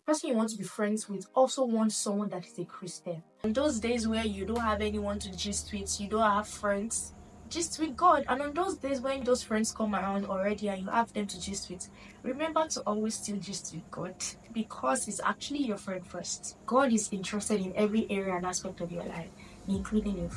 person you want to be friends with also wants someone that is a Christian. On those days where you don't have anyone to gist with, you don't have friends, gist with God. And on those days when those friends come around already and you have them to gist with, remember to always still gist with God, because He's actually your friend first. God is interested in every area and aspect of your life, including your.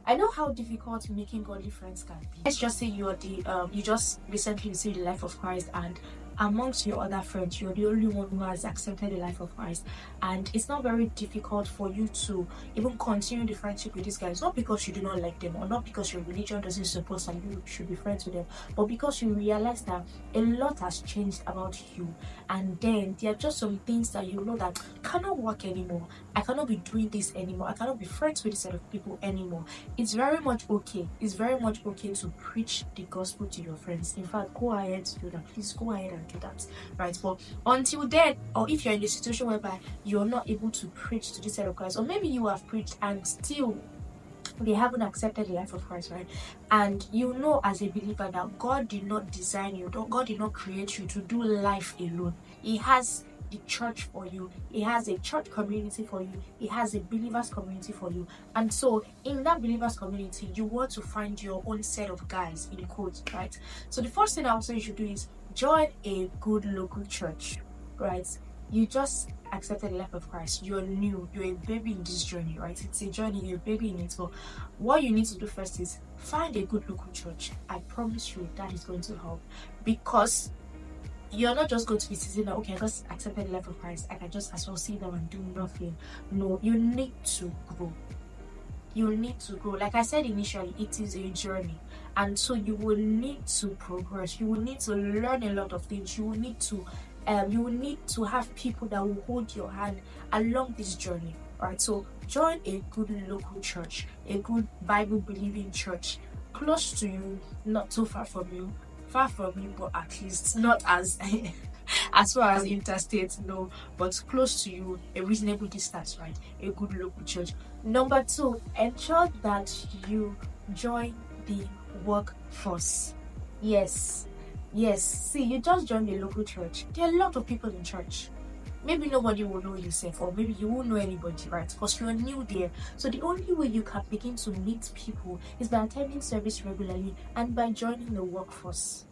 I know how difficult making godly friends can be. Let's just say you just recently received the life of Christ, and amongst your other friends, you're the only one who has accepted the life of Christ, and it's not very difficult for you to even continue the friendship with these guys. Not because you do not like them, or not because your religion doesn't suppose that you should be friends with them, but because you realize that a lot has changed about you, and then there are just some things that you know that cannot work anymore. I cannot be doing this anymore. I cannot be friends with this set of people anymore. It's very much okay. It's very much okay to preach the gospel to your friends. In fact, go ahead to do that. Please go ahead and do that, right? But until then, or if you're in a situation whereby you're not able to preach to this set of guys, or maybe you have preached and still they haven't accepted the life of Christ, right? And you know as a believer that God did not design you, God did not create you to do life alone. He has the church for you. He has a church community for you. He has a believers community for you. And so in that believers community, you want to find your own set of guys, in quotes, right? So the first thing I would say you should do is join a good local church, right? You just accepted the life of Christ. You're new. You're a baby in this journey, right? It's a journey. You're a baby in it. So what you need to do first is find a good local church. I promise you that is going to help, because you're not just going to be sitting there, okay, I just accepted the life of Christ, I can just as well sit down and do nothing. No, you need to grow. You need to grow. Like I said initially, it is a journey, and so you will need to progress. You will need to learn a lot of things. You will need to have people that will hold your hand along this journey. Right? So join a good local church, a good Bible believing church, close to you, not too far from you. Far from you, but at least not as as far as interstate, no, but close to you, a reasonable distance, right? A good local church. Number 2, ensure that you join the workforce. Yes, see, you just joined the local church. There are a lot of people in church. Maybe nobody will know yourself, or maybe you won't know anybody, right? Because you're new there. So the only way you can begin to meet people is by attending service regularly and by joining the workforce.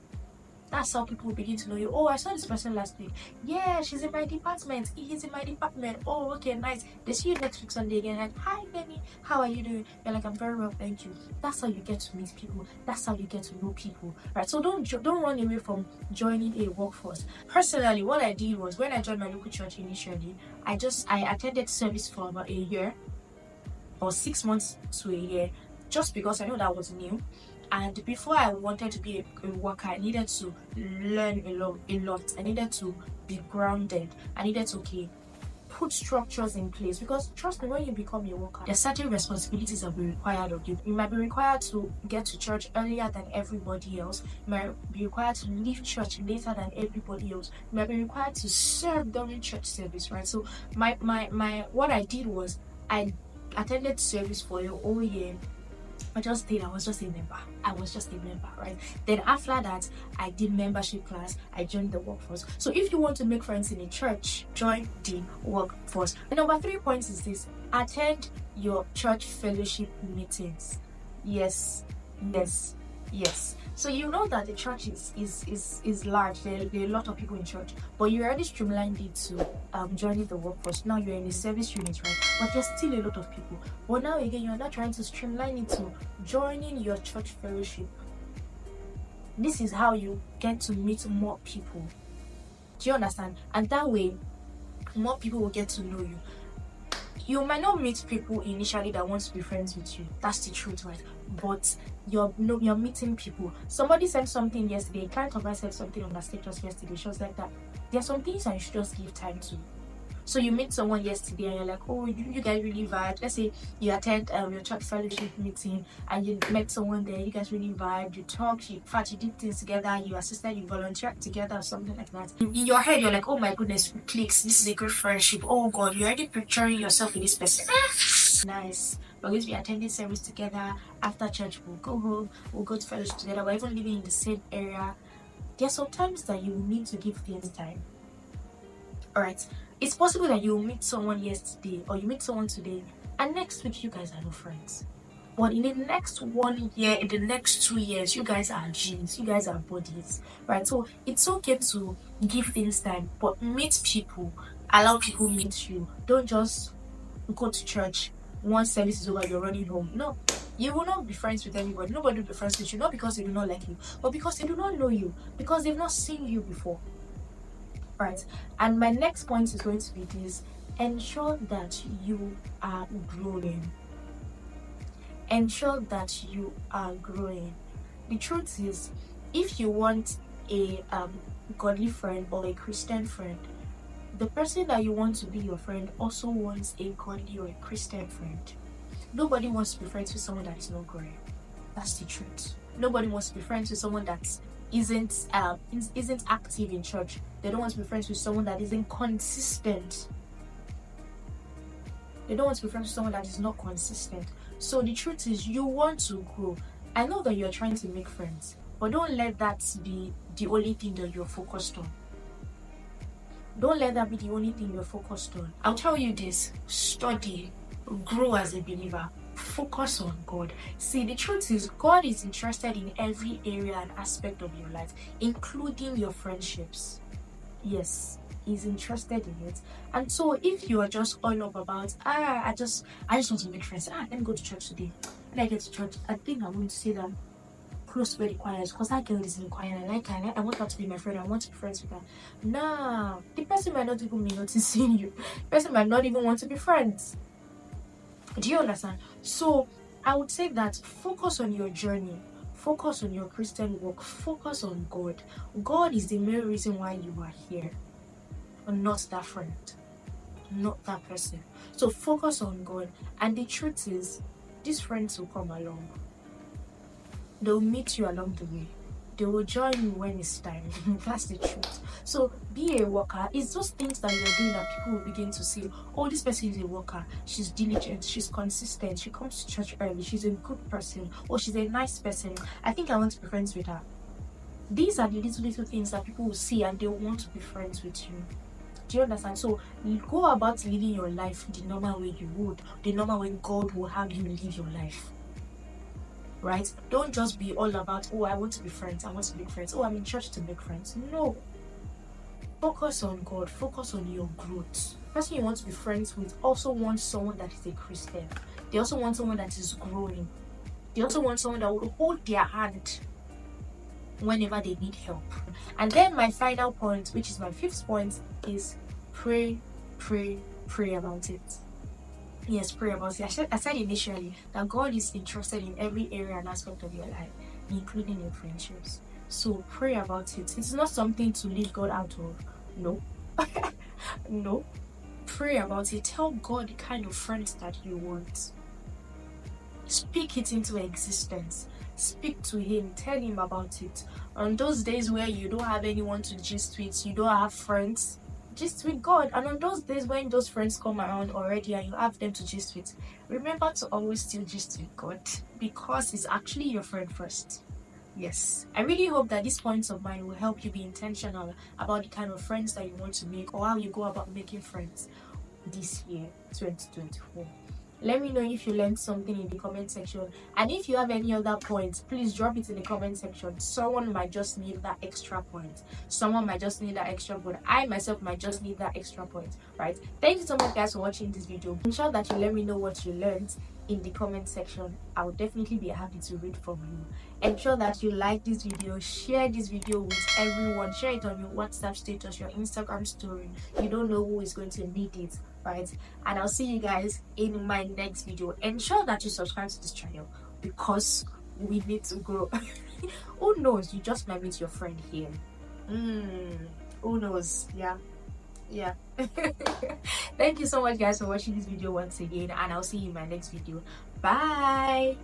That's how people begin to know you. Oh, I saw this person last week. Yeah, she's in my department. He's in my department. Oh, okay, nice. They see you next week Sunday again. Like, hi, Benny. How are you doing? You're like, I'm very well, thank you. That's how you get to meet people. That's how you get to know people, right? So don't run away from joining a workforce. Personally, what I did was when I joined my local church initially, I attended service for about a year or 6 months to a year, just because I know that was new. And before I wanted to be a worker, I needed to learn a lot. I needed to be grounded. I needed to put structures in place, because trust me, when you become a worker, there are certain responsibilities that will be required of you. You might be required to get to church earlier than everybody else. You might be required to leave church later than everybody else. You might be required to serve during church service, right? So my what I did was I attended service for a whole year. I was just a member, right? Then after that, I did membership class, I joined the workforce. So if you want to make friends in a church, join the workforce. And number 3 points is this: attend your church fellowship meetings. Yes. So you know that the church is large. There are a lot of people in church, but you already streamlined it to joining the workforce. Now you're in a service unit, right? But there's still a lot of people. But now again, you're not trying to streamline it to joining your church fellowship. This is how you get to meet more people. Do you understand? And that way, more people will get to know you. You might not meet people initially that want to be friends with you. That's the truth, right? But you're meeting people. Somebody said something yesterday. A client of mine said something on the status yesterday. She was like that. There are some things that you should just give time to. So you meet someone yesterday and you're like, oh, you guys really vibe. Let's say you attend your church fellowship meeting and you met someone there, you guys really vibe, you talk, in fact you did things together, you assisted, you volunteered together or something like that. In your head you're like, oh my goodness, it clicks, this is a great friendship. Oh god, you're already picturing yourself with this person. Nice. We're going to be attending service together. After church we'll go home, we'll go to fellowship together, we're even living in the same area. There are some times that you need to give things time. Alright, it's possible that you meet someone yesterday or you meet someone today and next week you guys are no friends. But in the next 1 year, in the next 2 years, you guys are G's, you guys are buddies, right? So it's okay to give things time, but meet people, allow people meet you. Don't just go to church, once service is over, you're running home. No, you will not be friends with everybody. Nobody will be friends with you, not because they do not like you, but because they do not know you, because they've not seen you before. Right, and my next point is going to be this: ensure that you are growing. Ensure that you are growing. The truth is, if you want a godly friend or a Christian friend, the person that you want to be your friend also wants a godly or a Christian friend. Nobody wants to be friends with someone that is not growing. That's the truth. Nobody wants to be friends with someone that isn't active in church. They don't want to be friends with someone that isn't consistent. They don't want to be friends with someone that is not consistent. So the truth is, you want to grow. I know that you're trying to make friends, but don't let that be the only thing that you're focused on. Don't let that be the only thing you're focused on. I'll tell you this: study, grow as a believer, focus on God. See, the truth is, God is interested in every area and aspect of your life, including your friendships. Yes, He's interested in it. And so if you are just all up about I just want to make friends, let me go to church today. When I get to church, I think I'm going to say that close to where the choir is, because that girl is in the choir and I like her. I want her to be my friend. I want to be friends with her. Nah, the person might not even be noticing you. The person might not even want to be friends. Do you understand? So I would say that focus on your journey, focus on your Christian walk, focus on God. God is the main reason why you are here, not that friend, not that person. So focus on God. And the truth is, these friends will come along. They'll meet you along the way. They will join you when it's time. That's the truth. So be a worker. It's those things that you're doing that people will begin to see, oh, this person is a worker, she's diligent, she's consistent, she comes to church early, she's a good person, or she's a nice person, I think I want to be friends with her. These are the little things that people will see and they will want to be friends with you. Do you understand? So go about living your life the normal way you would, the normal way God will have you live your life. Right? Don't just be all about, oh, I want to be friends, I want to make friends, oh, I'm in church to make friends. No. Focus on God, focus on your growth. The person you want to be friends with also wants someone that is a Christian. They also want someone that is growing. They also want someone that will hold their hand whenever they need help. And then my final point, which is my fifth point, is pray about it. Yes, pray about it. I said initially that God is interested in every area and aspect of your life, including your friendships. So pray about it. It's not something to leave God out of. No. No. Pray about it. Tell God the kind of friends that you want. Speak it into existence. Speak to Him. Tell Him about it. On those days where you don't have anyone to gist with, you don't have friends, gist with God. And on those days when those friends come around already and you have them to gist with, remember to always still gist with God, because He's actually your friend first. Yes, I really hope that these points of mine will help you be intentional about the kind of friends that you want to make, or how you go about making friends this year, 2024. Let me know if you learned something in the comment section, and if you have any other points, please drop it in the comment section. Someone might just need that extra point. Someone might just need that extra point. I myself might just need that extra point, right? Thank you so much, guys, for watching this video. Ensure that you let me know what you learned in the comment section. I will definitely be happy to read from you. Ensure that you like this video, share this video with everyone, share it on your WhatsApp status, your Instagram story. You don't know who is going to need it, right? And I'll see you guys in my next video. Ensure that you subscribe to this channel, because we need to grow. Who knows, you just might meet your friend here. Who knows? Yeah, Yeah. Thank you so much, guys, for watching this video once again, and I'll see you in my next video. Bye.